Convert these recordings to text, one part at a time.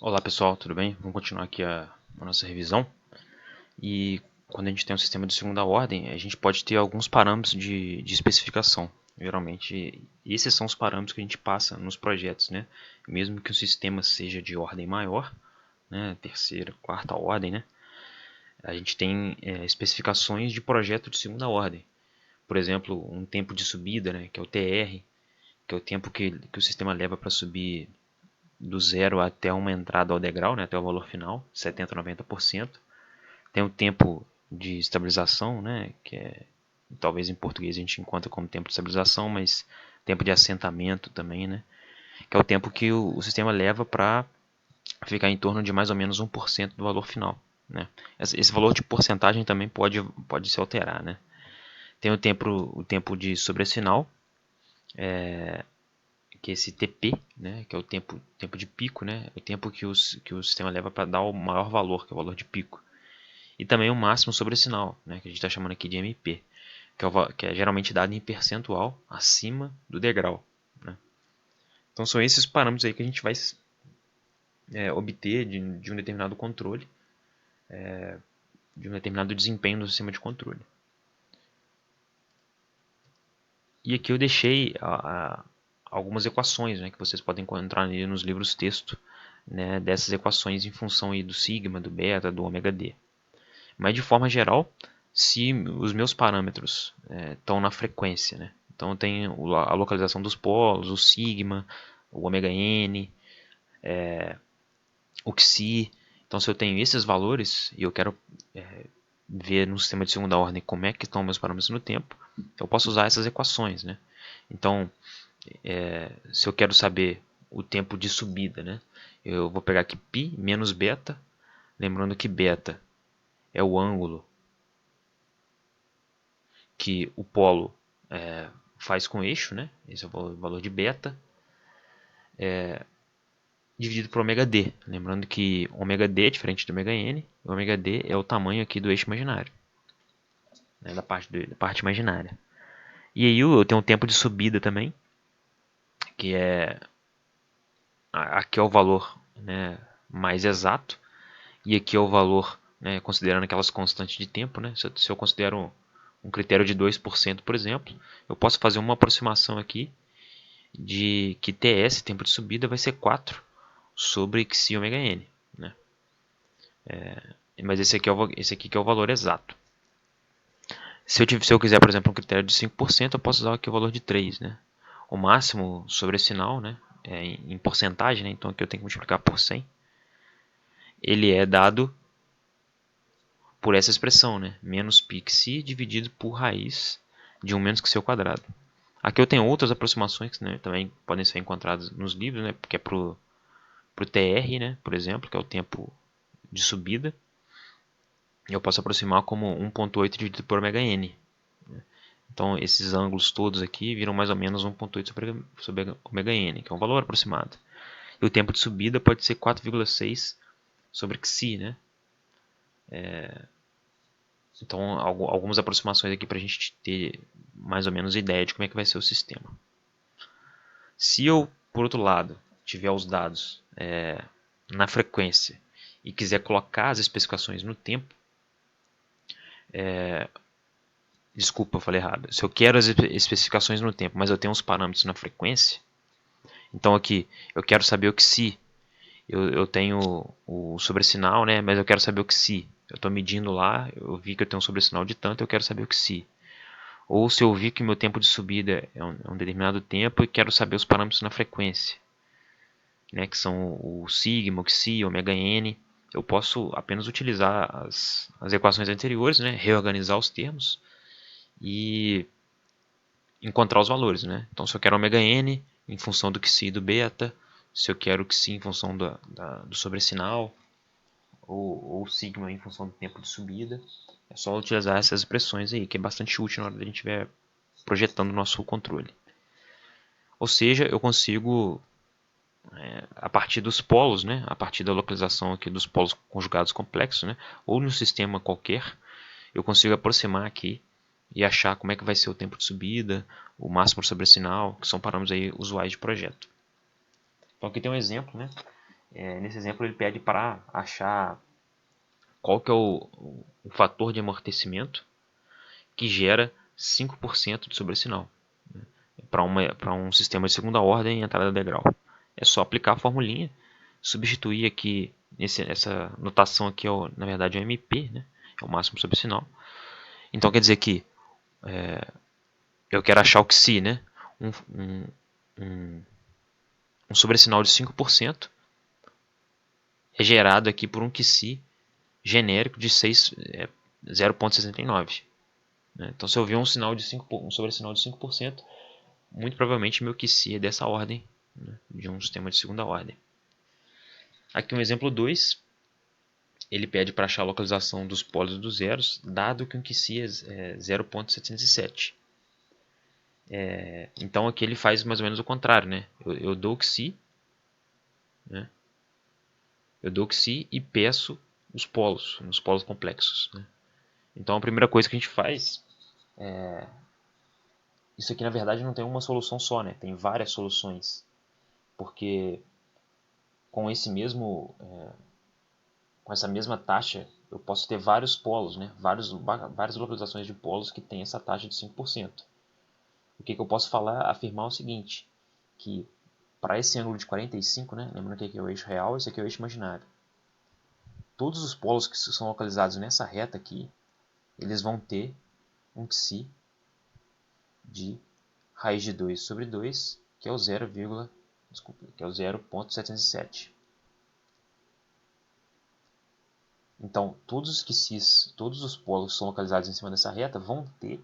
Olá pessoal, tudo bem? Vamos continuar aqui a nossa revisão. E quando a gente tem um sistema de segunda ordem, a gente pode ter alguns parâmetros de especificação. Geralmente, esses são os parâmetros que a gente passa nos projetos, né? Mesmo que o sistema seja de ordem maior, né? Terceira, quarta ordem, né? A gente tem especificações de projeto de segunda ordem. Por exemplo, um tempo de subida, né? Que é o TR, que é o tempo que o sistema leva para subir do zero até uma entrada ao degrau, né, até o valor final, 70 a 90%. Tem o tempo de estabilização, né, que é, talvez em português a gente encontra como tempo de estabilização, mas tempo de assentamento também, né, que é o tempo que o sistema leva para ficar em torno de mais ou menos 1% do valor final. Né. Esse valor de porcentagem também pode se alterar. Né. Tem o tempo de sobressinal, que é esse TP, né, que é o tempo de pico, né, é o tempo que o sistema leva para dar o maior valor, que é o valor de pico. E também o máximo sobressinal, né, que a gente está chamando aqui de MP, que é geralmente dado em percentual acima do degrau. Né. Então são esses parâmetros aí que a gente vai obter de um determinado controle, de um determinado desempenho do sistema de controle. E aqui eu deixei algumas equações, né, que vocês podem encontrar nos livros texto, né, dessas equações em função aí do sigma, do beta, do ômega d. Mas de forma geral, se os meus parâmetros estão na frequência, né, então eu tenho a localização dos polos, o sigma, o ômega n, o xi. Então se eu tenho esses valores e eu quero ver no sistema de segunda ordem como é que estão meus parâmetros no tempo, eu posso usar essas equações. Né. Então, se eu quero saber o tempo de subida, né, eu vou pegar aqui π menos beta, lembrando que beta é o ângulo que o polo faz com o eixo, né, esse é o valor de beta, dividido por ômega d, lembrando que ômega d é diferente do ômega n, o ômega d é o tamanho aqui do eixo imaginário, né, da parte imaginária. E aí eu tenho um tempo de subida também, que aqui é o valor, né, mais exato, e aqui é o valor, né, considerando aquelas constantes de tempo. Né, se eu considero um critério de 2%, por exemplo, eu posso fazer uma aproximação aqui de que TS, tempo de subida, vai ser 4 sobre xi ômega n. Né. Mas esse aqui que é o valor exato. Se eu quiser, por exemplo, um critério de 5%, eu posso usar aqui o valor de 3. Né. O máximo sobre sinal, né, em porcentagem, né, então aqui eu tenho que multiplicar por 100. Ele é dado por essa expressão, né, menos πxi dividido por raiz de 1 menos xi ao quadrado. Aqui eu tenho outras aproximações que, né, também podem ser encontradas nos livros, né, porque é para o TR, né, por exemplo, que é o tempo de subida. Eu posso aproximar como 1.8 dividido por ômega n. Então esses ângulos todos aqui viram mais ou menos 1.8 sobre ômega n, que é um valor aproximado. E o tempo de subida pode ser 4,6 sobre xi, né? Então, algumas aproximações aqui para a gente ter mais ou menos ideia de como é que vai ser o sistema. Se eu, por outro lado, tiver os dados na frequência e quiser colocar as especificações no tempo, desculpa, eu falei errado. Se eu quero as especificações no tempo, mas eu tenho uns parâmetros na frequência, então aqui eu quero saber o que se eu tenho o sobressinal, né, mas eu quero saber o que se eu estou medindo lá, eu vi que eu tenho um sobressinal de tanto, eu quero saber o que se. Ou se eu vi que meu tempo de subida é um determinado tempo e quero saber os parâmetros na frequência, né, que são o sigma, o xi, o ômega n. Eu posso apenas utilizar as equações anteriores, né, reorganizar os termos e encontrar os valores. Né. Então, se eu quero ômega n em função do xi e do beta, se eu quero xi em função do sobressinal, ou sigma em função do tempo de subida, é só utilizar essas expressões aí, que é bastante útil na hora da gente estiver projetando o nosso controle. Ou seja, eu consigo, a partir dos polos, né, a partir da localização aqui dos polos conjugados complexos, né, ou no sistema qualquer, eu consigo aproximar aqui e achar como é que vai ser o tempo de subida, o máximo sobre sinal, que são parâmetros aí usuais de projeto. Então aqui tem um exemplo, né, Nesse exemplo ele pede para achar qual que é o fator de amortecimento que gera 5% de sobressinal, né, para um sistema de segunda ordem em entrada degrau. É só aplicar a formulinha, substituir aqui, essa notação aqui, na verdade é o MP, né, é o máximo sobressinal. Então quer dizer que eu quero achar o que se, né, um sobressinal de 5% é gerado aqui por um que se genérico de 0,69. Né? Então, se eu ver um sobressinal de 5%, muito provavelmente meu QC é dessa ordem, né? De um sistema de segunda ordem. Aqui um exemplo 2, ele pede para achar a localização dos polos dos zeros, dado que um QC é 0,707. Então aqui ele faz mais ou menos o contrário, né? Eu dou o QC, né? Eu dou o QC e peço os polos complexos, né? Então a primeira coisa que a gente faz isso aqui na verdade não tem uma solução só, né? Tem várias soluções, porque com com essa mesma taxa eu posso ter vários polos, né? Várias localizações de polos que tem essa taxa de 5%. O que eu posso afirmar é o seguinte, que para esse ângulo de 45, né? Lembrando que aqui é o eixo real, esse aqui é o eixo imaginário. Todos os polos que são localizados nessa reta aqui, eles vão ter um psi de raiz de 2 sobre 2, que é o 0,707. Então, todos os polos que são localizados em cima dessa reta vão ter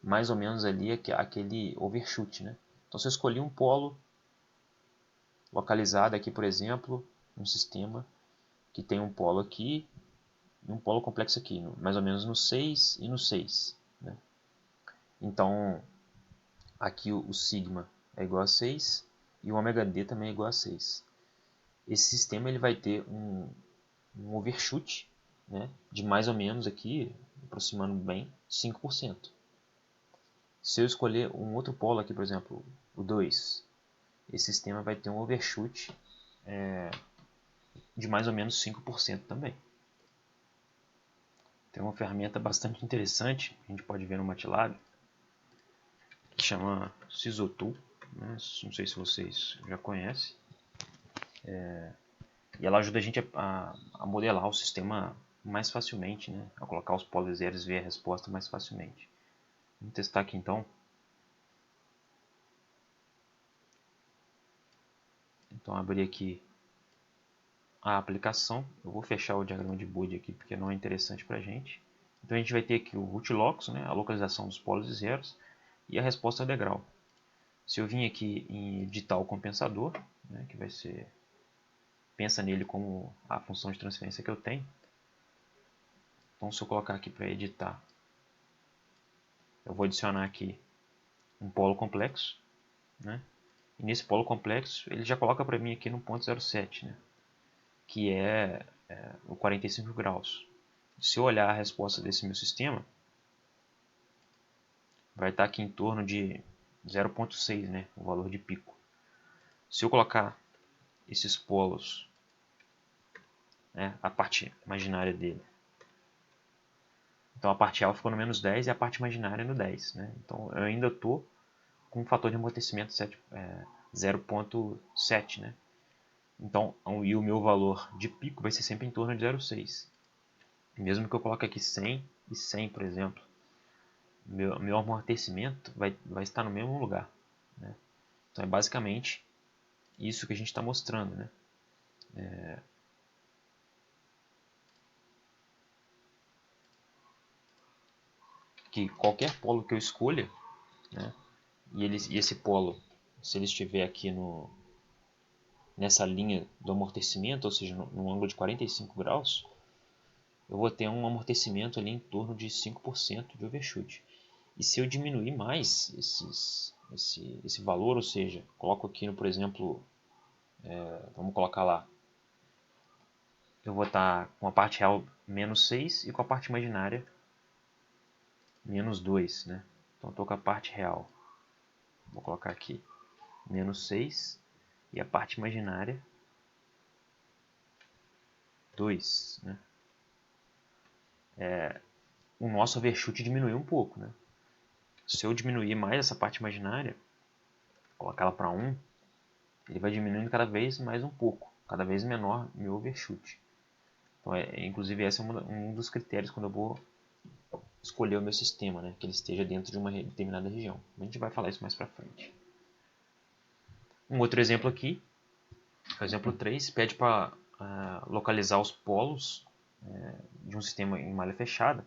mais ou menos ali aquele overshoot, né? Então, se eu escolhi um polo localizado aqui, por exemplo, um sistema que tem um polo aqui e um polo complexo aqui, mais ou menos no 6 e no 6. Né? Então, aqui o sigma é igual a 6 e o ômega d também é igual a 6. Esse sistema ele vai ter um overshoot, né, de mais ou menos aqui, aproximando bem, 5%. Se eu escolher um outro polo aqui, por exemplo, o 2, esse sistema vai ter um overshoot de mais ou menos 5% também. Tem uma ferramenta bastante interessante, a gente pode ver no MATLAB, que chama Sysotool, né? Não sei se vocês já conhecem. E ela ajuda a gente a modelar o sistema mais facilmente, né? A colocar os polos zeros e ver a resposta mais facilmente. Vamos testar aqui então. Então abrir aqui a aplicação. Eu vou fechar o diagrama de Bode aqui porque não é interessante para a gente. Então a gente vai ter aqui o root locus, né? A localização dos polos e zeros, e a resposta degrau. Se eu vim aqui em editar o compensador, né? Que vai ser... Pensa nele como a função de transferência que eu tenho. Então se eu colocar aqui para editar, eu vou adicionar aqui um polo complexo, né? E nesse polo complexo ele já coloca para mim aqui no ponto 0,7, né? Que é o 45 graus. Se eu olhar a resposta desse meu sistema, vai estar aqui em torno de 0,6, né? O valor de pico. Se eu colocar esses polos, né? A parte imaginária dele, então a parte real ficou no menos 10 e a parte imaginária no 10. Né? Então eu ainda estou com um fator de amortecimento 0,7. Né? Então, e o meu valor de pico vai ser sempre em torno de 0,6. Mesmo que eu coloque aqui 100 e 100, por exemplo, meu amortecimento vai estar no mesmo lugar. Né? Então é basicamente isso que a gente está mostrando. Né? Que qualquer polo que eu escolha, né? E esse polo, se ele estiver aqui nessa linha do amortecimento, ou seja, no ângulo de 45 graus, eu vou ter um amortecimento ali em torno de 5% de overshoot. E se eu diminuir mais esse valor, ou seja, coloco aqui, por exemplo, vamos colocar lá, eu vou estar com a parte real menos 6 e com a parte imaginária menos 2. Né? Então estou com a parte real, vou colocar aqui, menos 6 e a parte imaginária 2, né? O nosso overshoot diminuiu um pouco, né? Se eu diminuir mais essa parte imaginária, colocar ela para 1, ele vai diminuindo cada vez mais um pouco, cada vez menor meu overshoot. Então, inclusive, esse é um dos critérios quando eu vou escolher o meu sistema, né? Que ele esteja dentro de uma determinada região. A gente vai falar isso mais para frente. Um outro exemplo aqui, o exemplo 3, pede para localizar os polos de um sistema em malha fechada,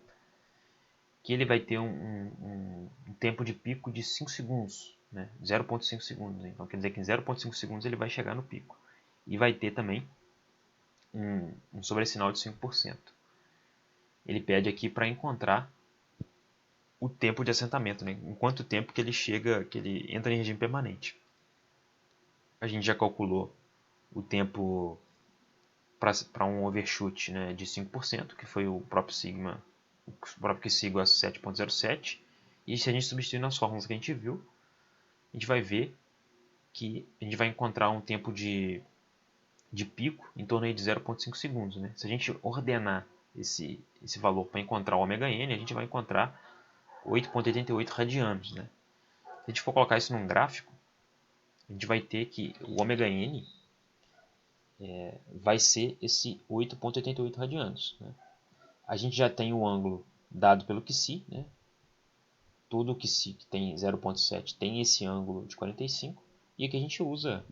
que ele vai ter um tempo de pico de 5 segundos, né? 0,5 segundos. Então quer dizer que em 0,5 segundos ele vai chegar no pico. E vai ter também um sobressinal de 5%. Ele pede aqui para encontrar o tempo de assentamento, né? Em quanto tempo que ele chega, que ele entra em regime permanente. A gente já calculou o tempo para um overshoot, né, de 5%, que foi o próprio sigma, o próprio sigma 7.07. E se a gente substituir nas fórmulas que a gente viu, a gente vai ver que a gente vai encontrar um tempo de pico em torno de 0,5 segundos. Né? Se a gente ordenar esse valor para encontrar o ômega n, a gente vai encontrar 8,88 radianos. Né? Se a gente for colocar isso num gráfico, a gente vai ter que o ômega n vai ser esse 8,88 radianos. Né? A gente já tem o ângulo dado pelo QC, né? Todo QC que tem 0,7 tem esse ângulo de 45, e aqui a gente usa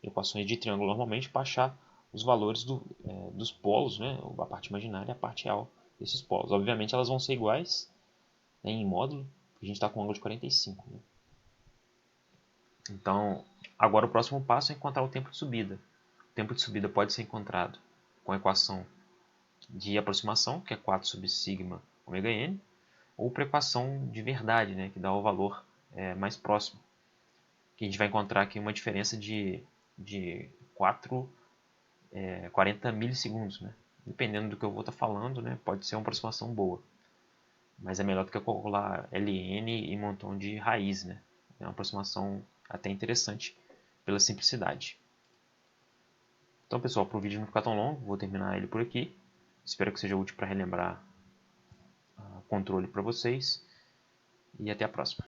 equações de triângulo normalmente para achar os valores dos polos, né? A parte imaginária e a parte real desses polos. Obviamente elas vão ser iguais, né, em módulo, a gente está com um ângulo de 45. Né? Então, agora o próximo passo é encontrar o tempo de subida. O tempo de subida pode ser encontrado com a equação de aproximação, que é 4 sobre sigma ômega n, ou por equação de verdade, né, que dá o valor mais próximo. Que a gente vai encontrar aqui uma diferença de 40 milissegundos. Né? Dependendo do que eu vou estar falando, né, pode ser uma aproximação boa. Mas é melhor do que eu calcular ln e um montão de raiz. Né? É uma aproximação até interessante pela simplicidade. Então, pessoal, para o vídeo não ficar tão longo, vou terminar ele por aqui. Espero que seja útil para relembrar controle para vocês. E até a próxima.